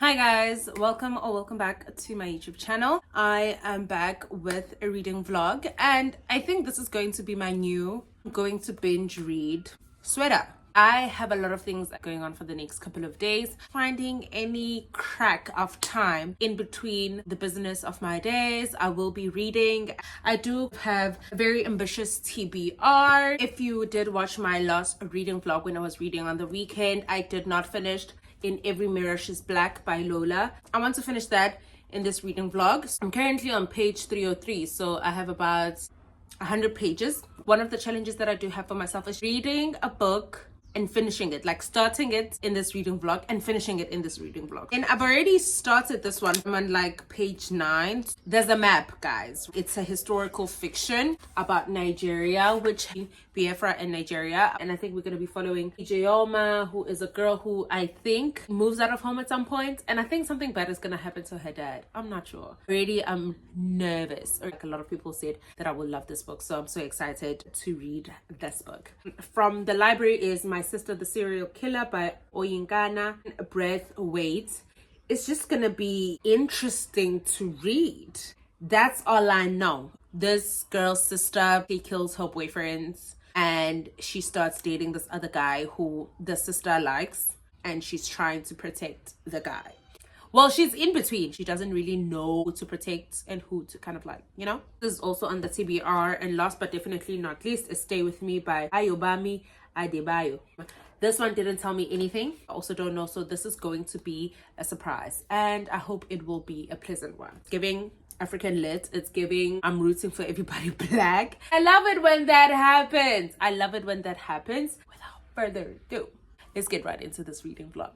Hi guys, welcome back to my YouTube channel. I am back with a reading vlog and I think this is going to be my new going to binge read sweater. I have a lot of things going on for the next couple of days. Finding any crack of time in between the business of my days, I will be reading. I do have a very ambitious TBR. If you did watch my last reading vlog when I was reading on the weekend, I did not finish In Every Mirror She's Black by Lola. I want to finish that in this reading vlog. I'm currently on page 303, so I have about 100 pages. One of the challenges that I do have for myself is reading a book and finishing it, like starting it in this reading vlog and finishing it in this reading vlog. And I've already started this one. I'm on like page 9. There's a map, guys. It's a historical fiction about Nigeria, which Biafra in Nigeria. And I think we're going to be following Ijeoma, who is a girl who I think moves out of home at some point. And I think something bad is going to happen to her dad. I'm not sure. Already, I'm nervous. Or like a lot of people said that I will love this book. So I'm so excited to read this book. From the library is My Sister the Serial Killer by Oyingana Braithwaite. It's just going to be interesting to read. That's all I know. This girl's sister, she kills her boyfriends and she starts dating this other guy who the sister likes, and she's trying to protect the guy. Well, she's in between. She doesn't really know who to protect and who to kind of like, you know. This is also on the TBR. And last but definitely not least is Stay With Me by Ayobami Adebayo. This one didn't tell me anything. I also don't know. So this is going to be a surprise. And I hope it will be a pleasant one. It's giving African lit. It's giving I'm rooting for everybody black. I love it when that happens. I love it when that happens. Without further ado, let's get right into this reading vlog.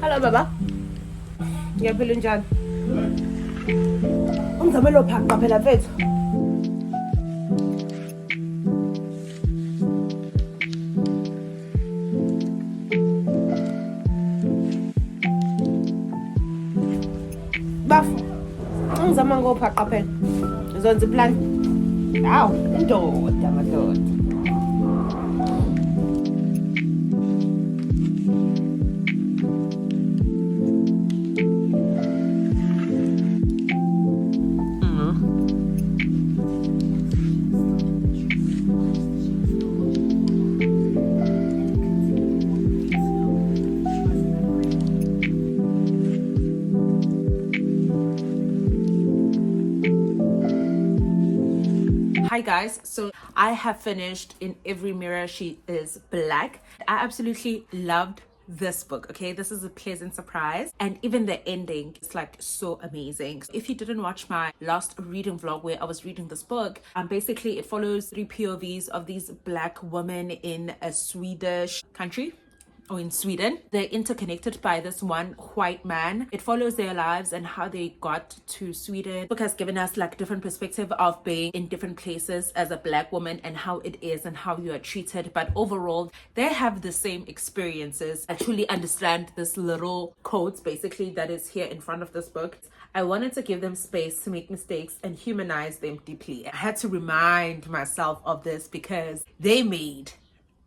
Hello, Baba. Ngiyaphila njani? Ungizamela phaqqa phela mfethu. Bafu. Ungizama ngophaqqa phela. Uzonza iplan. Hawu, indoda madoda. Hi guys, so I have finished In Every Mirror She Is Black. I absolutely loved this book. Okay, this is a pleasant surprise, and even the ending is like so amazing. If you didn't watch my last reading vlog where I was reading this book, basically it follows 3 POVs of these black women in a Swedish country, or in Sweden. They're interconnected by this one white man. It follows their lives and how they got to Sweden. The book has given us like different perspective of being in different places as a black woman and how it is and how you are treated. But overall, they have the same experiences. I truly understand this little quote basically that is here in front of this book. I wanted to give them space to make mistakes and humanize them deeply. I had to remind myself of this because they made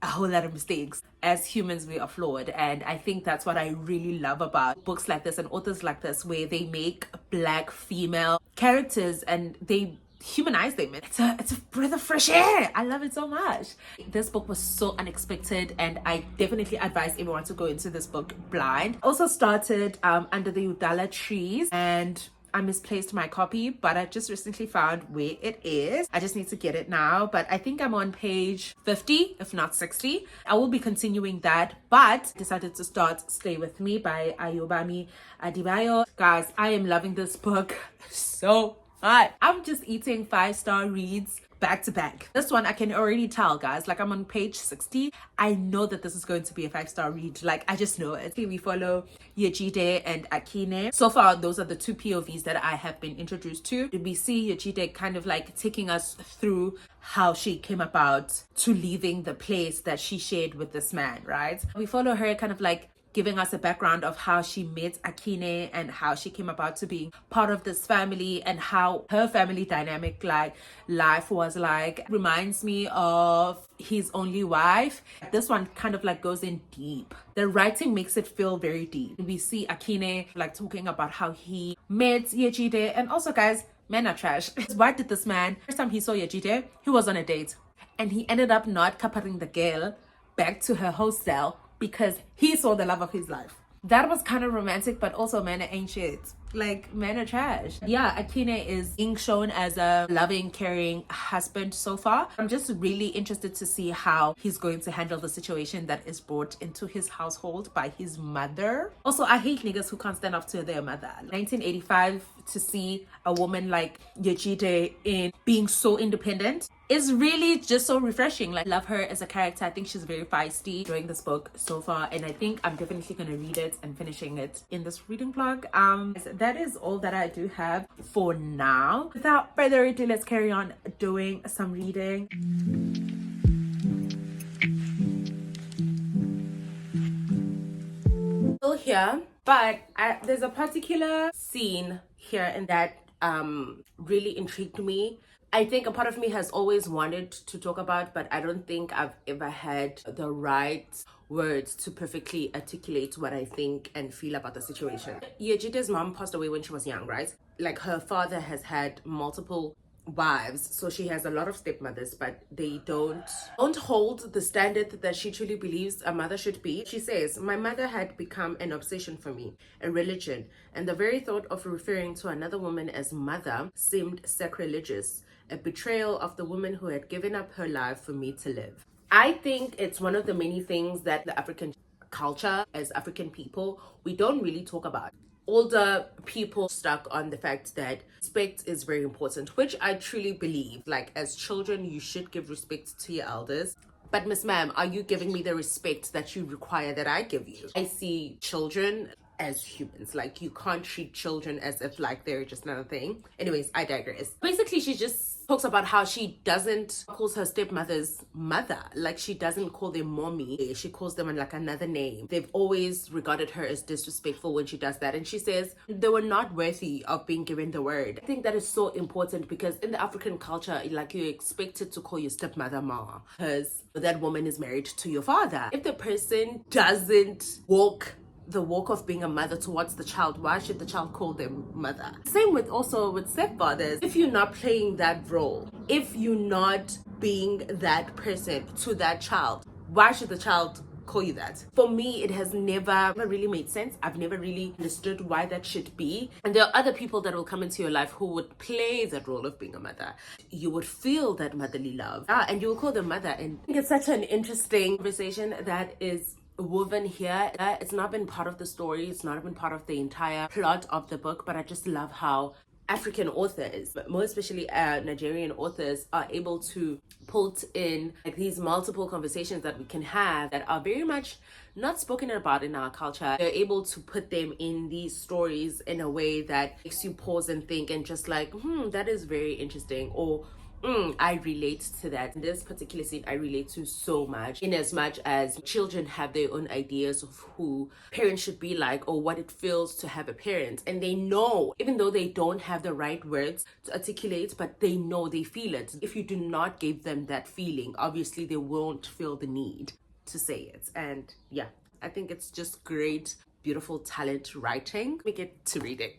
a whole lot of mistakes. As humans, we are flawed, and I think that's what I really love about books like this and authors like this, where they make black female characters and they humanize them. It's a breath of fresh air. I love it so much. This book was so unexpected, and I definitely advise everyone to go into this book blind. Also started under the Udala trees, and I misplaced my copy, but I just recently found where it is. I just need to get it now, but I think I'm on page 50, if not 60. I will be continuing that, but decided to start Stay With Me by Ayobami Adebayo. Guys, I am loving this book so much. I'm just eating 5-star reads back to back. This one I can already tell, guys, like I'm on page 60. I know that this is going to be a 5-star read. Like I just know it. We follow Yejide and Akine. So far those are the two POVs that I have been introduced to. We see Yejide kind of like taking us through how she came about to leaving the place that she shared with this man, right? We follow her kind of like giving us a background of how she met Akine and how she came about to being part of this family and how her family dynamic like life was like. Reminds me of His Only Wife. This one kind of like goes in deep. The writing makes it feel very deep. We see Akine like talking about how he met Yejide, and also, guys, men are trash. Why did this man, first time he saw Yejide, he was on a date and he ended up not coupling the girl back to her hostel because he saw the love of his life. That was kind of romantic, but also men ain't shit. Like, men are trash. Yeah, Akine is being shown as a loving, caring husband so far. I'm just really interested to see how he's going to handle the situation that is brought into his household by his mother. Also, I hate niggas who can't stand up to their mother. 1985, to see a woman like Yejide in being so independent is really just so refreshing. Like, love her as a character. I think she's very feisty during this book so far, and I think I'm definitely gonna read it and finishing it in this reading vlog. That is all that I do have for now. Without further ado, let's carry on doing some reading. Still here, but there's a particular scene here and that really intrigued me. I think a part of me has always wanted to talk about, but I don't think I've ever had the right words to perfectly articulate what I think and feel about the situation. Yejide's mom passed away when she was young, right? Like, her father has had multiple wives, so she has a lot of stepmothers, but they don't hold the standard that she truly believes a mother should be. She says, "My mother had become an obsession for me, a religion, and the very thought of referring to another woman as mother seemed sacrilegious, a betrayal of the woman who had given up her life for me to live." I think it's one of the many things that the African culture, as African people, we don't really talk about. Older people stuck on the fact that respect is very important, which I truly believe. Like, as children, you should give respect to your elders. But Miss Ma'am, are you giving me the respect that you require that I give you? I see children as humans. Like, you can't treat children as if like they're just another thing. Anyways, I digress. Basically, she just talks about how she doesn't calls her stepmother's mother. Like, she doesn't call them mommy. She calls them like another name. They've always regarded her as disrespectful when she does that. And she says they were not worthy of being given the word. I think that is so important because in the African culture, like, you're expected to call your stepmother ma because that woman is married to your father. If the person doesn't walk the walk of being a mother towards the child, why should the child call them mother? Same with also with stepfathers. If you're not playing that role, if you're not being that person to that child, why should the child call you that? For me, it has never really made sense. I've never really understood why that should be. And there are other people that will come into your life who would play that role of being a mother. You would feel that motherly love, and you will call them mother. And I think it's such an interesting conversation that is woven here. It's not been part of the story, it's not been part of the entire plot of the book, but I just love how African authors, but more especially Nigerian authors, are able to put in like these multiple conversations that we can have that are very much not spoken about in our culture. They're able to put them in these stories in a way that makes you pause and think and just like, that is very interesting, or I relate to that. In this particular scene, I relate to so much, in as much as children have their own ideas of who parents should be like or what it feels to have a parent. And they know, even though they don't have the right words to articulate, but they know, they feel it. If you do not give them that feeling, obviously they won't feel the need to say it. And yeah, I think it's just great, beautiful talent writing. Let me get to reading.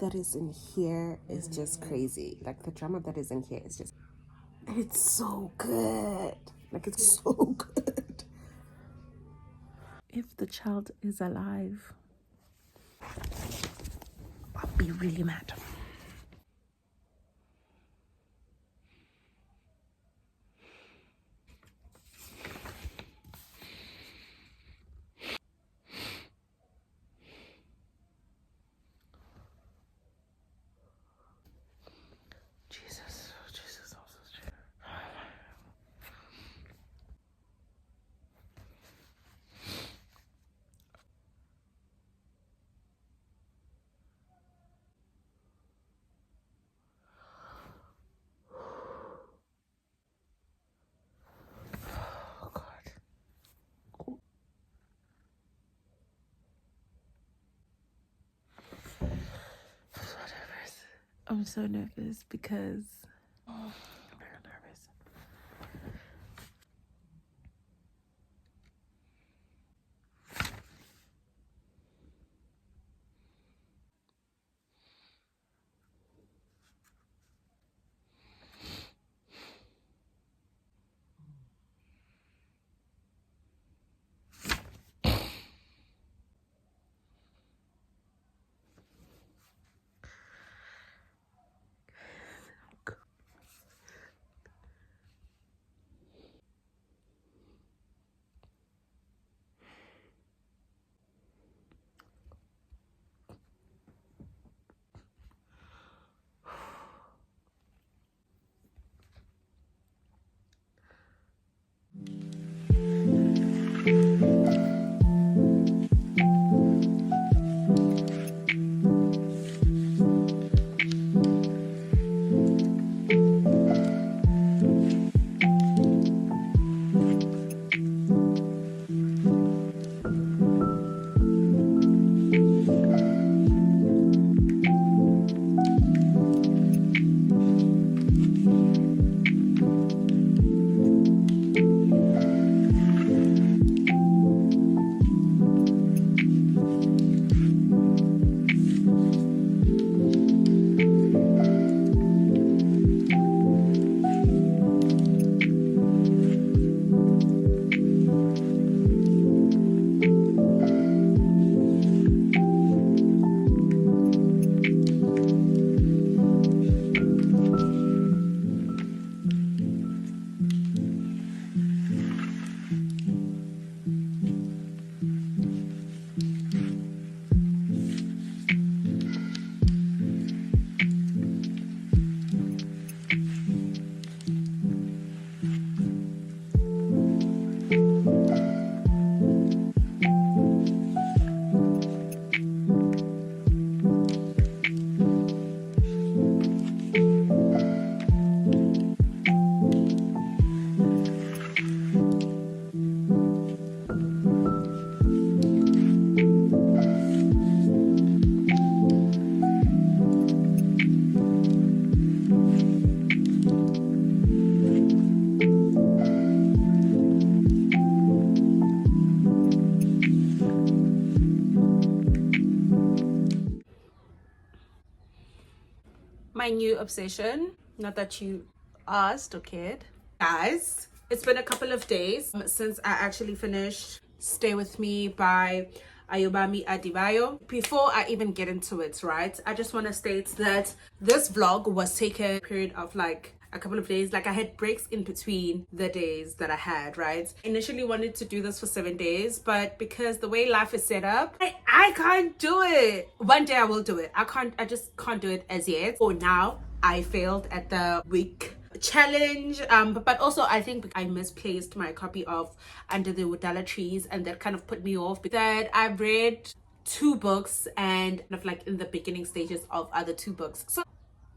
that is in here is just crazy. Like the drama that is in here is just, it's so good. Like it's so good. If the child is alive, I'll be really mad. Jesus, Jesus, I'm so scared. Oh God. I'm so nervous because I'm very nervous. My new obsession, not that you asked or cared. Guys, it's been a couple of days since I actually finished Stay With Me by Ayobami Adebayo. Before I even get into it, right, I just want to state that this vlog was taken a period of like a couple of days. Like I had breaks in between the days that I had, right? Initially wanted to do this for 7 days, but because the way life is set up, I can't do it. One day I will do it. I just can't do it as yet. For now, I failed at the week challenge, but also I think I misplaced my copy of Under the Udala Trees, and that kind of put me off. That I've read 2 books and kind of like in the beginning stages of other 2 books, so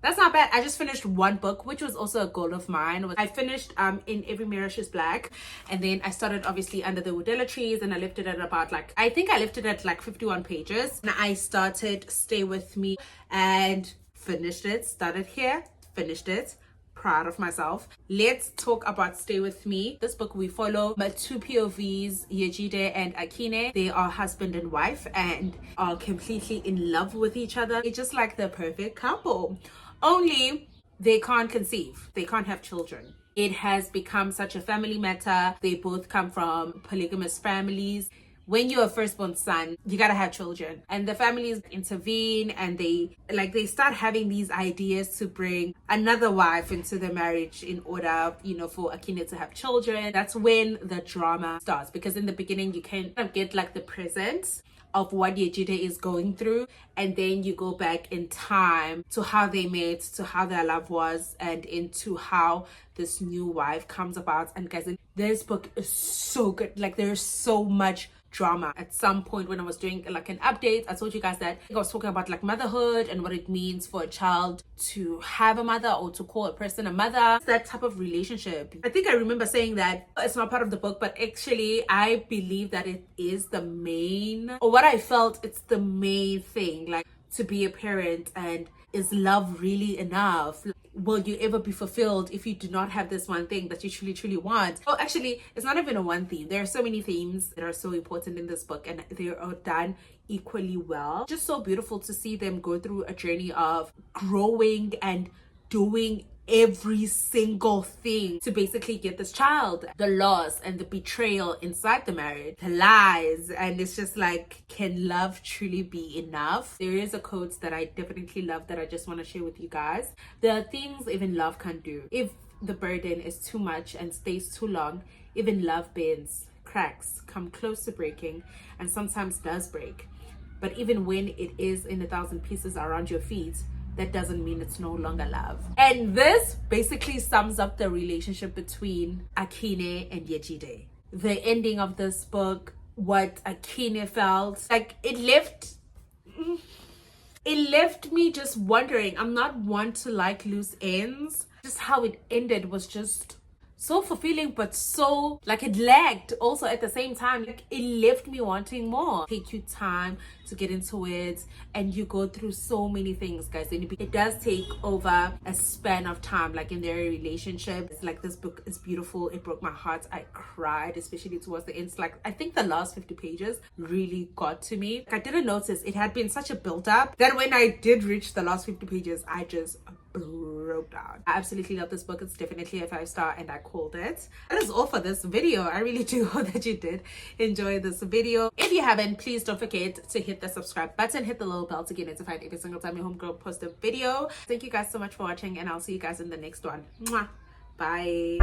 that's not bad. I just finished 1 book, which was also a goal of mine. I finished In Every Mirror She's Black, and then I started obviously Under the Udala Trees, and I left it at about like, I think I left it at like 51 pages. And I started Stay With Me and finished it. Started here, finished it, proud of myself. Let's talk about Stay With Me. This book, we follow my two POVs, Yejide and Akine. They are husband and wife and are completely in love with each other. It's just like the perfect couple. Only they can't conceive. They can't have children. It has become such a family matter. They both come from polygamous families. When you're a firstborn son, you gotta have children, and the families intervene, and they start having these ideas to bring another wife into the marriage in order, for Akine to have children. That's when the drama starts, because in the beginning you kind of get like the present of what Yejide is going through, and then you go back in time to how they met, to how their love was, and into how this new wife comes about. And guys, this book is so good. Like, there's so much drama. At some point when I was doing like an update, I told you guys that I was talking about like motherhood and what it means for a child to have a mother or to call a person a mother, that type of relationship. I think I remember saying that it's not part of the book, but actually I believe that it is the main, or what I felt, it's the main thing, like to be a parent. And is love really enough? Will you ever be fulfilled if you do not have this one thing that you truly want? Oh, actually, it's not even a one theme. There are so many themes that are so important in this book, and they are done equally well. Just so beautiful to see them go through a journey of growing and doing every single thing to basically get this child. The loss and the betrayal inside the marriage, the lies, and it's just like, can love truly be enough? There is a quote that I definitely love that I just want to share with you guys. There are things even love can't do. If the burden is too much and stays too long, even love bends, cracks, come close to breaking, and sometimes does break. But even when it is in 1,000 pieces around your feet, that doesn't mean it's no longer love. And this basically sums up the relationship between Akine and Yejide. The ending of this book, what Akine felt, like it left me just wondering. I'm not one to like loose ends. Just how it ended was just so fulfilling, but so like it lagged also at the same time. Like, it left me wanting more. Take you time to get into it, and you go through so many things, guys. And it does take over a span of time, like in their relationship. It's like, this book is beautiful. It broke my heart. I cried, especially towards the end. It's like, I think the last 50 pages really got to me. Like, I didn't notice it had been such a build up that when I did reach the last 50 pages, I just broke down. I absolutely love this book. It's definitely a 5-star, and I called it. That is all for this video. I really do hope that you did enjoy this video. If you haven't, please don't forget to hit the subscribe button, hit the little bell to get notified every single time your homegirl posts a video. Thank you guys so much for watching, and I'll see you guys in the next one. Mwah. Bye.